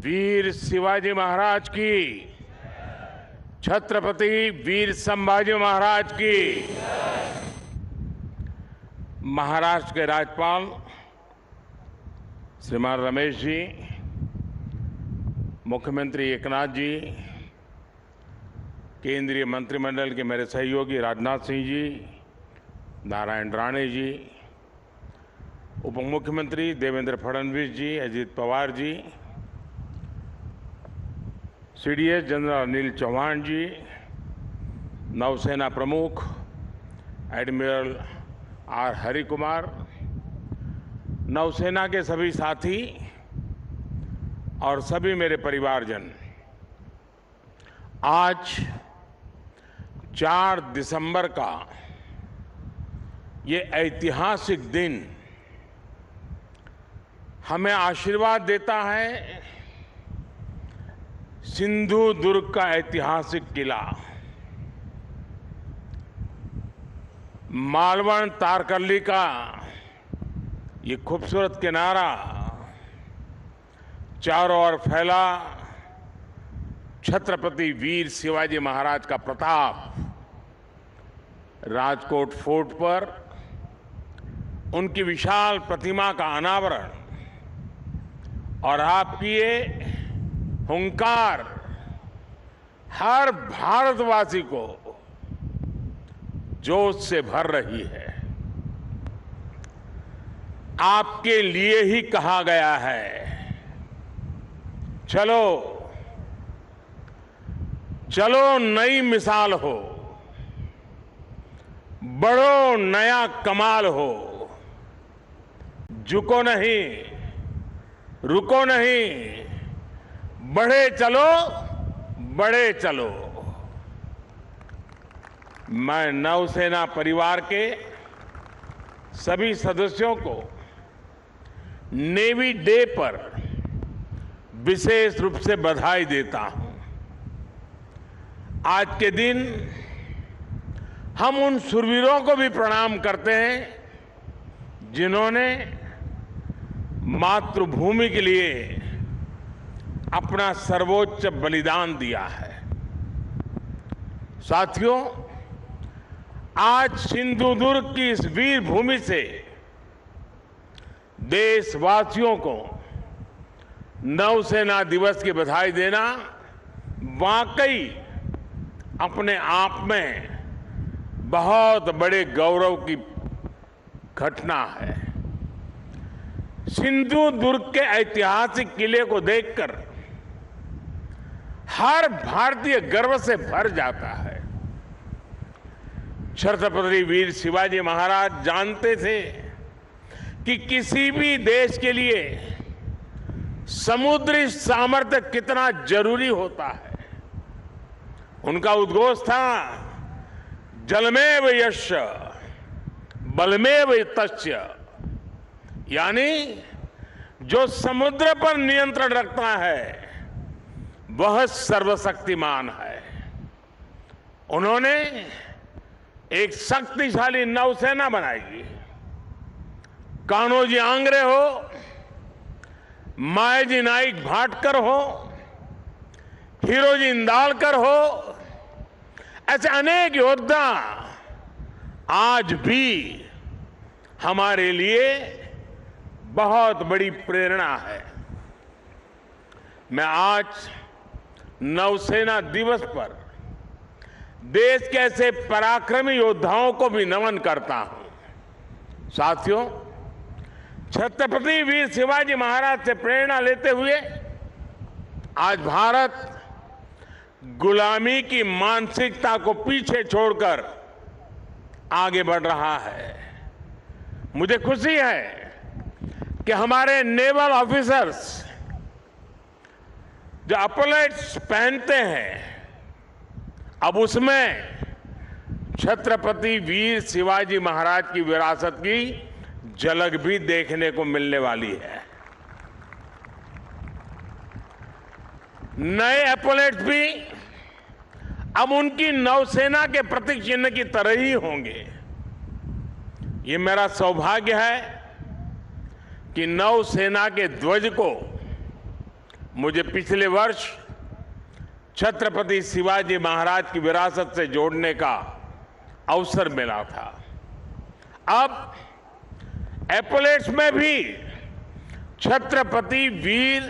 वीर शिवाजी महाराज की, छत्रपति वीर संभाजी महाराज की। महाराष्ट्र के राज्यपाल श्रीमान रमेश जी, मुख्यमंत्री एकनाथ जी, केंद्रीय मंत्रिमंडल के मेरे सहयोगी राजनाथ सिंह जी, नारायण राणे जी, उप मुख्यमंत्री देवेंद्र फडणवीस जी, अजित पवार जी, सीडीएस जनरल अनिल चौहान जी, नौसेना प्रमुख एडमिरल आर हरिकुमार, नौसेना के सभी साथी और सभी मेरे परिवारजन, आज 4 दिसंबर का ये ऐतिहासिक दिन हमें आशीर्वाद देता है। सिंधु दुर्ग का ऐतिहासिक किला, मालवण तारकर्ली का ये खूबसूरत किनारा, चारों ओर फैला छत्रपति वीर शिवाजी महाराज का प्रताप, राजकोट फोर्ट पर उनकी विशाल प्रतिमा का अनावरण और आपकी ये हुंकार हर भारतवासी को जोश से भर रही है। आपके लिए ही कहा गया है, चलो चलो नई मिसाल हो, बढ़ो नया कमाल हो, झुको नहीं, रुको नहीं, बढ़े चलो, बढ़े चलो। मैं नौसेना परिवार के सभी सदस्यों को नेवी डे पर विशेष रूप से बधाई देता हूं। आज के दिन हम उन शूरवीरों को भी प्रणाम करते हैं जिन्होंने मातृभूमि के लिए अपना सर्वोच्च बलिदान दिया है। साथियों, आज सिंधु दुर्ग की इस वीर भूमि से देशवासियों को नौसेना दिवस की बधाई देना वाकई अपने आप में बहुत बड़े गौरव की घटना है। सिंधु दुर्ग के ऐतिहासिक किले को देखकर हर भारतीय गर्व से भर जाता है। छत्रपति वीर शिवाजी महाराज जानते थे कि किसी भी देश के लिए समुद्री सामर्थ्य कितना जरूरी होता है। उनका उद्घोष था, जलमेव यस्य बलमेव तस्य, यानी जो समुद्र पर नियंत्रण रखता है वह सर्वशक्तिमान है। उन्होंने एक शक्तिशाली नौसेना बनाई। कान्होजी आंग्रे हो, मायाजी नाइक भाटकर हो, हीरोजी इंदालकर हो, ऐसे अनेक योद्धा आज भी हमारे लिए बहुत बड़ी प्रेरणा है। मैं आज नौसेना दिवस पर देश के ऐसे पराक्रमी योद्धाओं को भी नमन करता हूं। साथियों, छत्रपति वीर शिवाजी महाराज से प्रेरणा लेते हुए आज भारत गुलामी की मानसिकता को पीछे छोड़कर आगे बढ़ रहा है। मुझे खुशी है कि हमारे नेवल ऑफिसर्स जो अपलेट्स पहनते हैं, अब उसमें छत्रपति वीर शिवाजी महाराज की विरासत की झलक भी देखने को मिलने वाली है। नए एपोलेट्स भी अब उनकी नौसेना के प्रतीक चिन्ह की तरह ही होंगे। ये मेरा सौभाग्य है कि नौसेना के ध्वज को मुझे पिछले वर्ष छत्रपति शिवाजी महाराज की विरासत से जोड़ने का अवसर मिला था। अब एपोलेट्स में भी छत्रपति वीर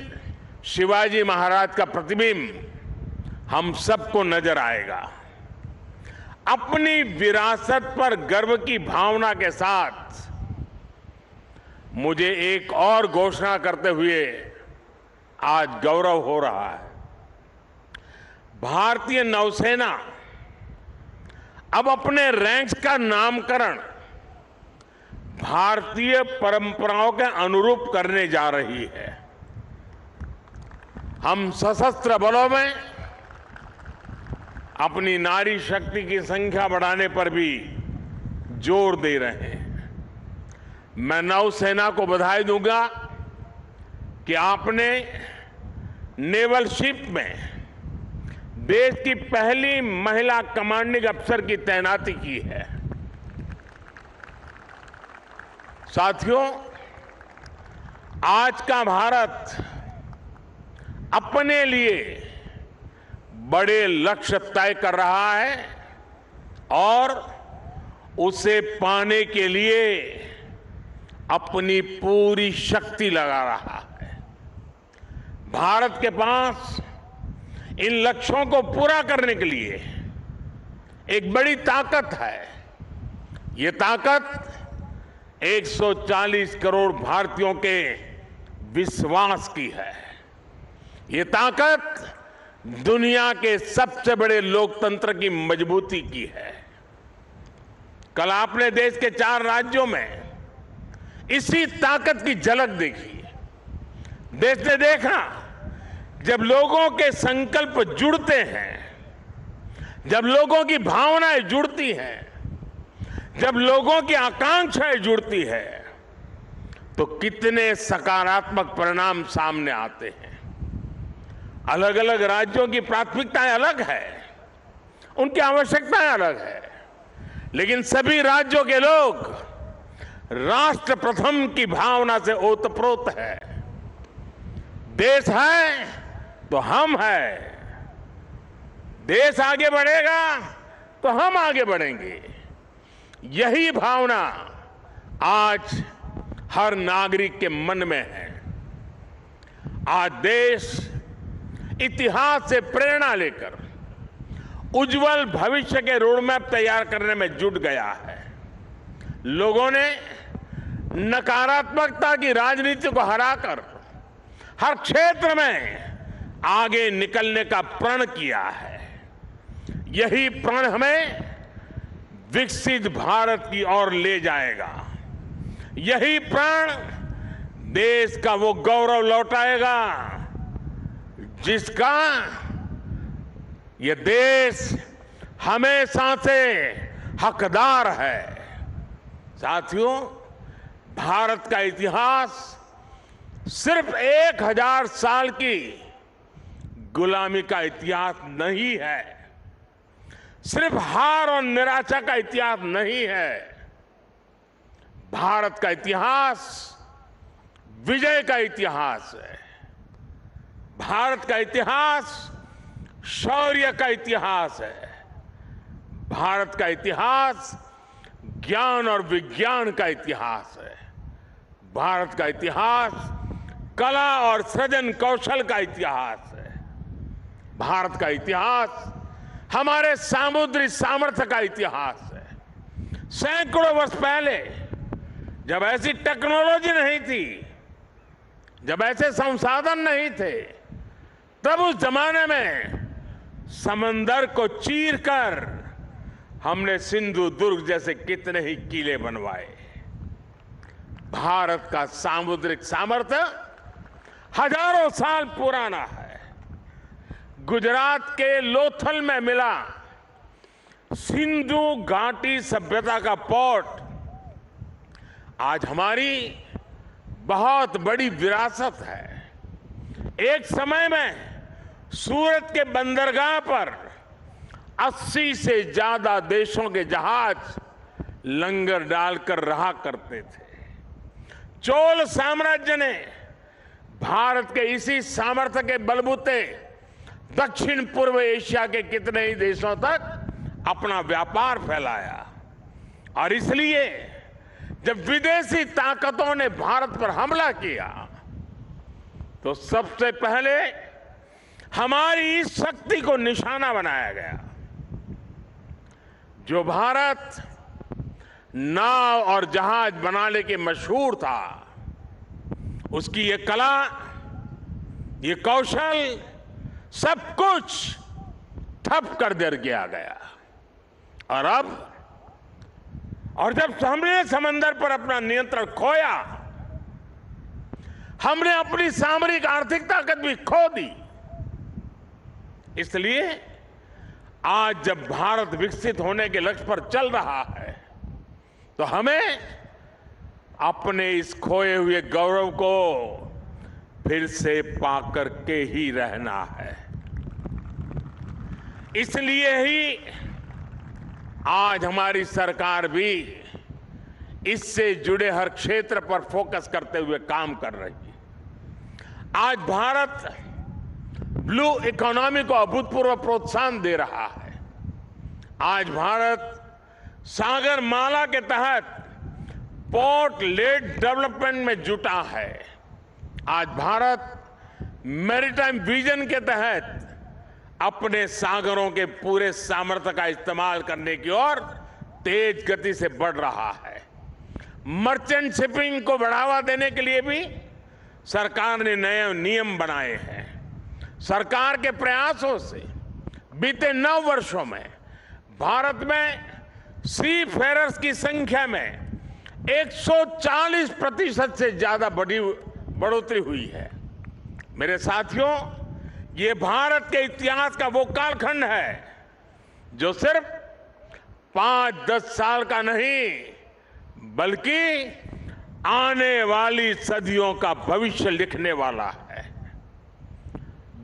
शिवाजी महाराज का प्रतिबिंब हम सबको नजर आएगा। अपनी विरासत पर गर्व की भावना के साथ मुझे एक और घोषणा करते हुए आज गौरव हो रहा है। भारतीय नौसेना अब अपने रैंक्स का नामकरण भारतीय परंपराओं के अनुरूप करने जा रही है। हम सशस्त्र बलों में अपनी नारी शक्ति की संख्या बढ़ाने पर भी जोर दे रहे हैं। मैं नौसेना को बधाई दूंगा कि आपने नेवल शिप में देश की पहली महिला कमांडिंग अफसर की तैनाती की है। साथियों, आज का भारत अपने लिए बड़े लक्ष्य तय कर रहा है और उसे पाने के लिए अपनी पूरी शक्ति लगा रहा है। भारत के पास इन लक्ष्यों को पूरा करने के लिए एक बड़ी ताकत है। ये ताकत 140 करोड़ भारतीयों के विश्वास की है। ये ताकत दुनिया के सबसे बड़े लोकतंत्र की मजबूती की है। कल आपने देश के 4 राज्यों में इसी ताकत की झलक देखी। देश ने देखा जब लोगों के संकल्प जुड़ते हैं, जब लोगों की भावनाएं जुड़ती हैं, जब लोगों की आकांक्षाएं जुड़ती है, तो कितने सकारात्मक परिणाम सामने आते हैं। अलग अलग राज्यों की प्राथमिकताएं अलग है, उनकी आवश्यकताएं अलग है, लेकिन सभी राज्यों के लोग राष्ट्र प्रथम की भावना से ओतप्रोत है। देश है तो हम हैं, देश आगे बढ़ेगा तो हम आगे बढ़ेंगे। यही भावना आज हर नागरिक के मन में है। आज देश इतिहास से प्रेरणा लेकर उज्जवल भविष्य के रोडमैप तैयार करने में जुट गया है। लोगों ने नकारात्मकता की राजनीति को हराकर हर क्षेत्र में आगे निकलने का प्रण किया है। यही प्रण हमें विकसित भारत की ओर ले जाएगा। यही प्रण देश का वो गौरव लौटाएगा जिसका ये देश हमेशा से हकदार है। साथियों, भारत का इतिहास सिर्फ 1000 साल की गुलामी का इतिहास नहीं है, सिर्फ हार और निराशा का इतिहास नहीं है। भारत का इतिहास विजय का इतिहास है। भारत का इतिहास शौर्य का इतिहास है। भारत का इतिहास ज्ञान और विज्ञान का इतिहास है। भारत का इतिहास कला और सृजन कौशल का इतिहास है। भारत का इतिहास हमारे सामुद्रिक सामर्थ्य का इतिहास है। सैकड़ों वर्ष पहले जब ऐसी टेक्नोलॉजी नहीं थी, जब ऐसे संसाधन नहीं थे, तब उस जमाने में समंदर को चीरकर हमने सिंधु दुर्ग जैसे कितने ही किले बनवाए। भारत का सामुद्रिक सामर्थ्य हजारों साल पुराना है। गुजरात के लोथल में मिला सिंधु घाटी सभ्यता का पोर्ट आज हमारी बहुत बड़ी विरासत है। एक समय में सूरत के बंदरगाह पर 80 से ज्यादा देशों के जहाज लंगर डालकर रहा करते थे। चोल साम्राज्य ने भारत के इसी सामर्थ्य के बलबूते दक्षिण पूर्व एशिया के कितने ही देशों तक अपना व्यापार फैलाया। और इसलिए जब विदेशी ताकतों ने भारत पर हमला किया तो सबसे पहले हमारी इस शक्ति को निशाना बनाया गया। जो भारत नाव और जहाज बनाने के मशहूर था, उसकी ये कला, ये कौशल, सब कुछ ठप कर दिया गया। और जब हमने समंदर पर अपना नियंत्रण खोया, हमने अपनी सामरिक आर्थिक ताकत भी खो दी। इसलिए आज जब भारत विकसित होने के लक्ष्य पर चल रहा है तो हमें अपने इस खोए हुए गौरव को फिर से पाकर के ही रहना है। इसलिए ही आज हमारी सरकार भी इससे जुड़े हर क्षेत्र पर फोकस करते हुए काम कर रही है। आज भारत ब्लू इकोनॉमी को अभूतपूर्व प्रोत्साहन दे रहा है। आज भारत सागर माला के तहत पोर्ट लेड डेवलपमेंट में जुटा है। आज भारत मैरीटाइम विजन के तहत अपने सागरों के पूरे सामर्थ्य का इस्तेमाल करने की ओर तेज गति से बढ़ रहा है। मर्चेंट शिपिंग को बढ़ावा देने के लिए भी सरकार ने नए नियम बनाए हैं। सरकार के प्रयासों से बीते 9 वर्षों में भारत में सी फेरर्स की संख्या में 140% से ज्यादा बढ़ोतरी हुई है। मेरे साथियों, ये भारत के इतिहास का वो कालखंड है जो सिर्फ 5-10 साल का नहीं बल्कि आने वाली सदियों का भविष्य लिखने वाला है।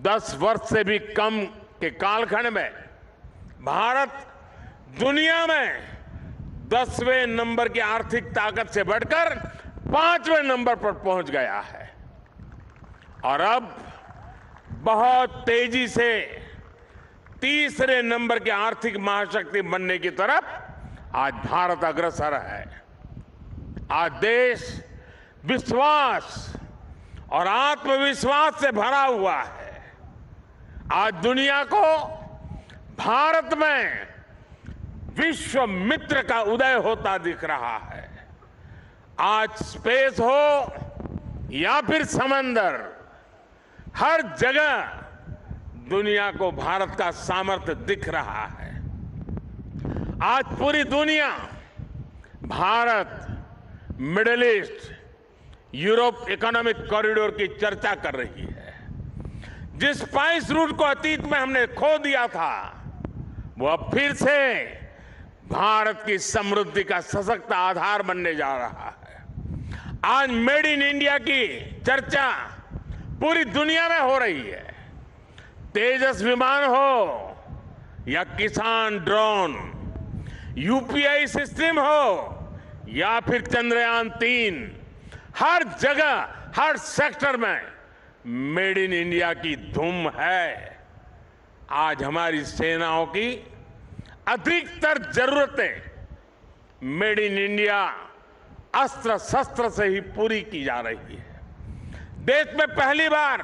10 वर्ष से भी कम के कालखंड में भारत दुनिया में 10वें नंबर की आर्थिक ताकत से बढ़कर 5वें नंबर पर पहुंच गया है और अब बहुत तेजी से 3रे नंबर की आर्थिक महाशक्ति बनने की तरफ आज भारत अग्रसर है। आज देश विश्वास और आत्मविश्वास से भरा हुआ है। आज दुनिया को भारत में विश्व मित्र का उदय होता दिख रहा है। आज स्पेस हो या फिर समंदर, हर जगह दुनिया को भारत का सामर्थ्य दिख रहा है। आज पूरी दुनिया Bharat, middle east, Europe economic corridor की चर्चा कर रही है। जिस स्पाइस रूट को अतीत में हमने खो दिया था, वो अब फिर से भारत की समृद्धि का सशक्त आधार बनने जा रहा है। आज मेड इन इंडिया की चर्चा पूरी दुनिया में हो रही है। तेजस विमान हो या किसान ड्रोन, यूपीआई सिस्टम हो या फिर चंद्रयान 3, हर जगह, हर सेक्टर में मेड इन इंडिया की धूम है। आज हमारी सेनाओं की अधिकतर जरूरतें मेड इन इंडिया अस्त्र शस्त्र से ही पूरी की जा रही है। देश में पहली बार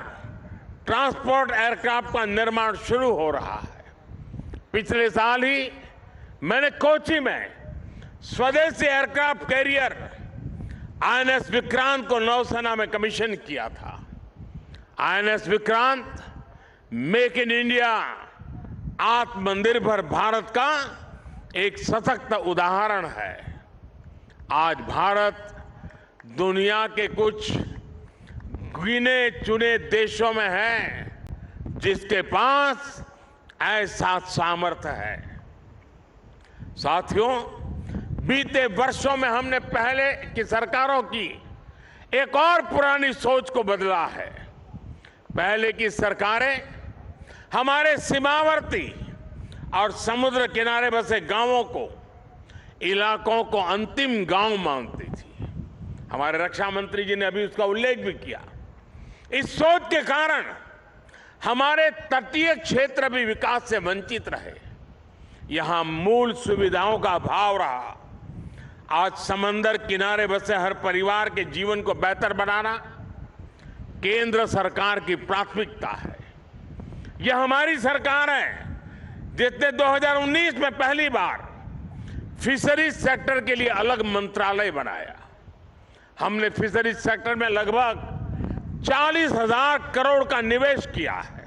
ट्रांसपोर्ट एयरक्राफ्ट का निर्माण शुरू हो रहा है। पिछले साल ही मैंने कोची में स्वदेशी एयरक्राफ्ट कैरियर आईएनएस विक्रांत को नौसेना में कमीशन किया था। INS Vikrant make in India, आत्मनिर्भर भारत का एक सशक्त उदाहरण है। आज भारत दुनिया के कुछ गिने चुने देशों में है जिसके पास ऐसा सामर्थ्य है। साथियों, बीते वर्षों में हमने पहले की सरकारों की एक और पुरानी सोच को बदला है। पहले की सरकारें हमारे सीमावर्ती और समुद्र किनारे बसे गांवों को, इलाकों को अंतिम गांव मानती थी। हमारे रक्षा मंत्री जी ने अभी उसका उल्लेख भी किया। इस सोच के कारण हमारे तटीय क्षेत्र भी विकास से वंचित रहे। यहां मूल सुविधाओं का अभाव रहा। आज समंदर किनारे बसे हर परिवार के जीवन को बेहतर बनाना केंद्र सरकार की प्राथमिकता है। यह हमारी सरकार है जिसने 2019 में पहली बार फिशरीज सेक्टर के लिए अलग मंत्रालय बनाया। हमने फिशरीज सेक्टर में लगभग 40,000 करोड़ का निवेश किया है।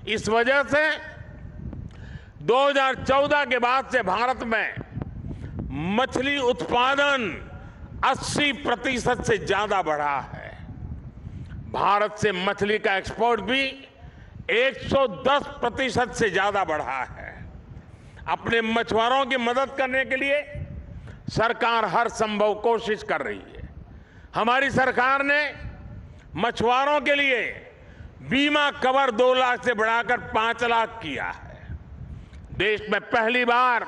इस वजह से 2014 के बाद से भारत में मछली उत्पादन 80% से ज्यादा बढ़ा है। भारत से मछली का एक्सपोर्ट भी 110% से ज्यादा बढ़ा है। अपने मछुआरों की मदद करने के लिए सरकार हर संभव कोशिश कर रही है। हमारी सरकार ने मछुआरों के लिए बीमा कवर 2 लाख से बढ़ाकर 5 लाख किया है। देश में पहली बार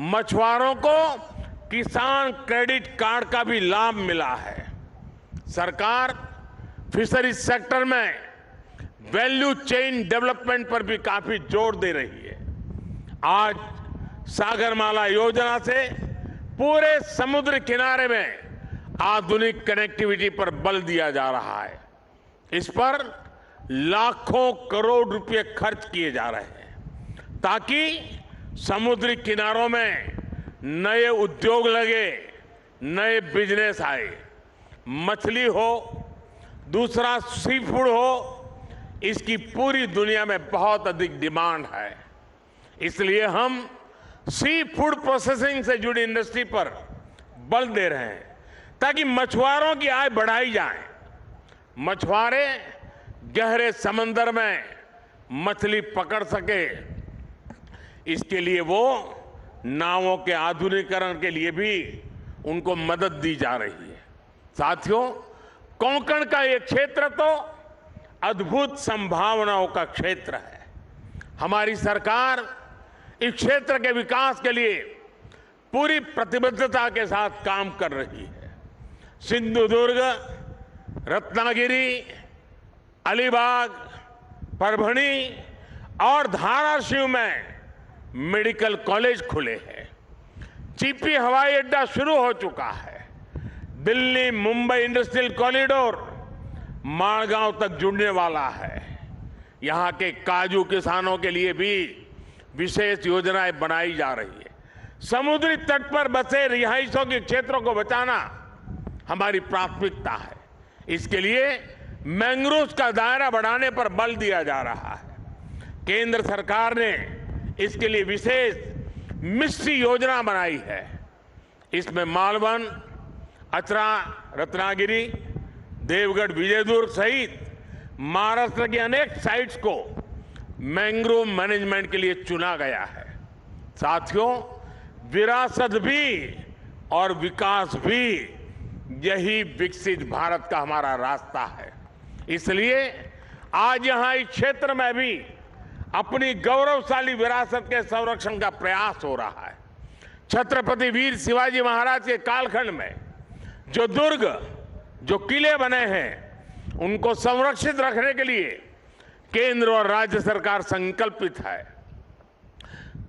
मछुआरों को किसान क्रेडिट कार्ड का भी लाभ मिला है। सरकार फिशरीज सेक्टर में वैल्यू चेन डेवलपमेंट पर भी काफी जोर दे रही है। आज सागरमाला योजना से पूरे समुद्र किनारे में आधुनिक कनेक्टिविटी पर बल दिया जा रहा है। इस पर लाखों करोड़ रुपए खर्च किए जा रहे हैं ताकि समुद्री किनारों में नए उद्योग लगे, नए बिजनेस आए। मछली हो, दूसरा सी फूड हो, इसकी पूरी दुनिया में बहुत अधिक डिमांड है। इसलिए हम सी फूड प्रोसेसिंग से जुड़ी इंडस्ट्री पर बल दे रहे हैं ताकि मछुआरों की आय बढ़ाई जाए। मछुआरे गहरे समंदर में मछली पकड़ सके, इसके लिए वो नावों के आधुनिकीकरण के लिए भी उनको मदद दी जा रही है। साथियों, कोंकण का ये क्षेत्र तो अद्भुत संभावनाओं का क्षेत्र है। हमारी सरकार इस क्षेत्र के विकास के लिए पूरी प्रतिबद्धता के साथ काम कर रही है। सिंधुदुर्ग, रत्नागिरी, अलीबाग, परभणी और धाराशिव में मेडिकल कॉलेज खुले हैं। चिपी हवाई अड्डा शुरू हो चुका है। दिल्ली मुंबई इंडस्ट्रियल कॉरिडोर माड़गांव तक जुड़ने वाला है। यहां के काजू किसानों के लिए भी विशेष योजनाएं बनाई जा रही है। समुद्री तट पर बसे रिहायशों के क्षेत्रों को बचाना हमारी प्राथमिकता है। इसके लिए मैंग्रोव का दायरा बढ़ाने पर बल दिया जा रहा है। केंद्र सरकार ने इसके लिए विशेष मिस्ट्री योजना बनाई है। इसमें मालवन, अचरा, रत्नागिरी, देवगढ़, विजयदुर्ग सहित महाराष्ट्र की अनेक साइट्स को मैंग्रोव मैनेजमेंट के लिए चुना गया है। साथियों, विरासत भी और विकास भी, यही विकसित भारत का हमारा रास्ता है। इसलिए आज यहां इस क्षेत्र में भी अपनी गौरवशाली विरासत के संरक्षण का प्रयास हो रहा है। छत्रपति वीर शिवाजी महाराज के कालखंड में जो दुर्ग, जो किले बने हैं, उनको संरक्षित रखने के लिए केंद्र और राज्य सरकार संकल्पित है।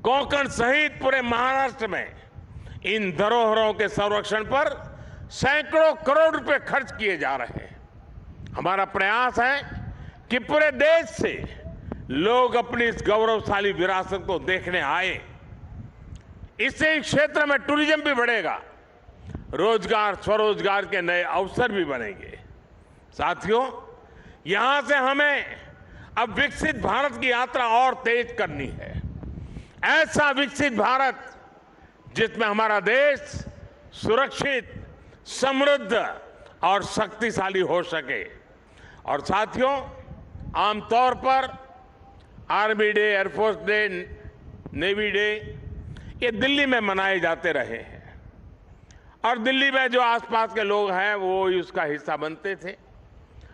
कोंकण सहित पूरे महाराष्ट्र में इन धरोहरों के संरक्षण पर सैकड़ों करोड़ रुपए खर्च किए जा रहे हैं। हमारा प्रयास है कि पूरे देश से लोग अपनी इस गौरवशाली विरासत को देखने आए। इससे इस क्षेत्र में टूरिज्म भी बढ़ेगा, रोजगार, स्वरोजगार के नए अवसर भी बनेंगे। साथियों, यहां से हमें अब विकसित भारत की यात्रा और तेज करनी है। ऐसा विकसित भारत जिसमें हमारा देश सुरक्षित, समृद्ध और शक्तिशाली हो सके। और साथियों, आमतौर पर army day, air force day, navy day ये दिल्ली में मनाए जाते रहे हैं और दिल्ली में जो आसपास के लोग हैं वो उसका हिस्सा बनते थे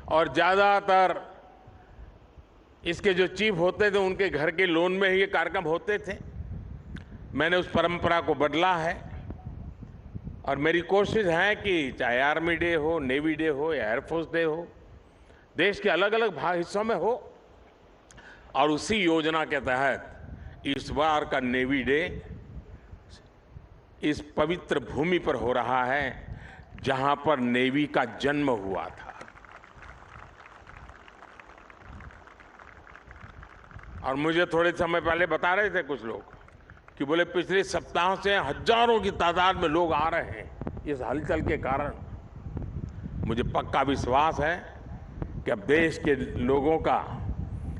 और ज़्यादातर इसके जो चीफ होते थे उनके घर के लोन में ही ये कार्यक्रम होते थे। मैंने उस परंपरा को बदला है और मेरी कोशिश है कि चाहे आर्मी डे हो, नेवी डे हो या एयरफोर्स डे हो, देश के अलग अलग हिस्सों में हो। और उसी योजना के तहत इस बार का नेवी डे इस पवित्र भूमि पर हो रहा है जहां पर नेवी का जन्म हुआ था। और मुझे थोड़े समय पहले बता रहे थे कुछ लोग कि बोले पिछले सप्ताह से हजारों की तादाद में लोग आ रहे हैं इस हलचल के कारण। मुझे पक्का विश्वास है कि अब देश के लोगों का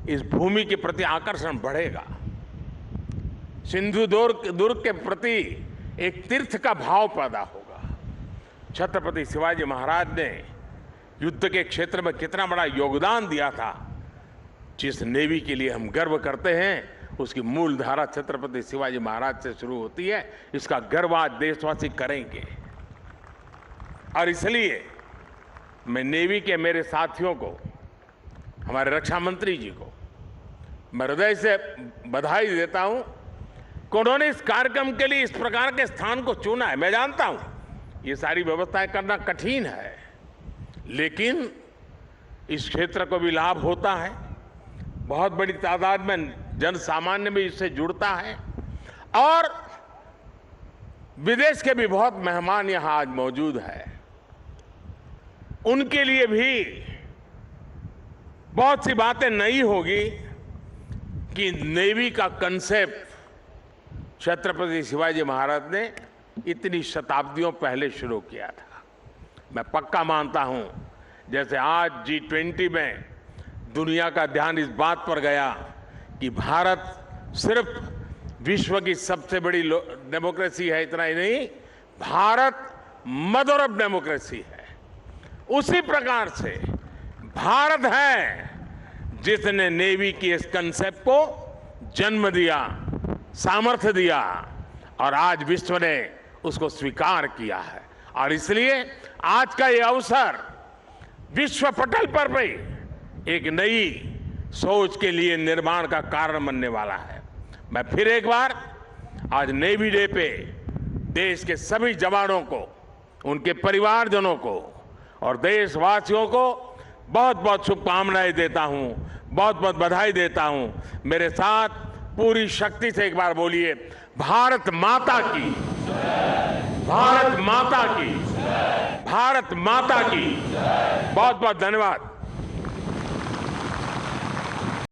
इस भूमि के प्रति आकर्षण बढ़ेगा। सिंधु दुर्ग के प्रति एक तीर्थ का भाव पैदा होगा। छत्रपति शिवाजी महाराज ने युद्ध के क्षेत्र में कितना बड़ा योगदान दिया था। जिस नेवी के लिए हम गर्व करते हैं उसकी मूल धारा छत्रपति शिवाजी महाराज से शुरू होती है। इसका गर्व आज देशवासी करेंगे। और इसलिए मैं नेवी के मेरे साथियों को, हमारे रक्षा मंत्री जी को मैं हृदय से बधाई देता हूं कि उन्होंने इस कार्यक्रम के लिए इस प्रकार के स्थान को चुना है। मैं जानता हूं ये सारी व्यवस्थाएं करना कठिन है, लेकिन इस क्षेत्र को भी लाभ होता है। बहुत बड़ी तादाद में जन सामान्य भी इससे जुड़ता है और विदेश के भी बहुत मेहमान यहां आज मौजूद हैं। उनके लिए भी बहुत सी बातें नई होगी कि नेवी का कंसेप्ट छत्रपति शिवाजी महाराज ने इतनी शताब्दियों पहले शुरू किया था। मैं पक्का मानता हूं जैसे आज G20 में दुनिया का ध्यान इस बात पर गया कि भारत सिर्फ विश्व की सबसे बड़ी डेमोक्रेसी है, इतना ही नहीं, भारत मदर ऑफ डेमोक्रेसी है। उसी प्रकार से भारत है जिसने नेवी की इस कंसेप्ट को जन्म दिया, सामर्थ्य दिया और आज विश्व ने उसको स्वीकार किया है। और इसलिए आज का ये अवसर विश्व पटल पर भी एक नई सोच के लिए निर्माण का कारण बनने वाला है। मैं फिर एक बार आज नेवी डे पे देश के सभी जवानों को, उनके परिवारजनों को और देशवासियों को बहुत बहुत शुभकामनाएं देता हूं, बहुत बहुत बधाई देता हूं। मेरे साथ पूरी शक्ति से एक बार बोलिए, भारत माता की, भारत माता की, भारत माता की। बहुत बहुत धन्यवाद।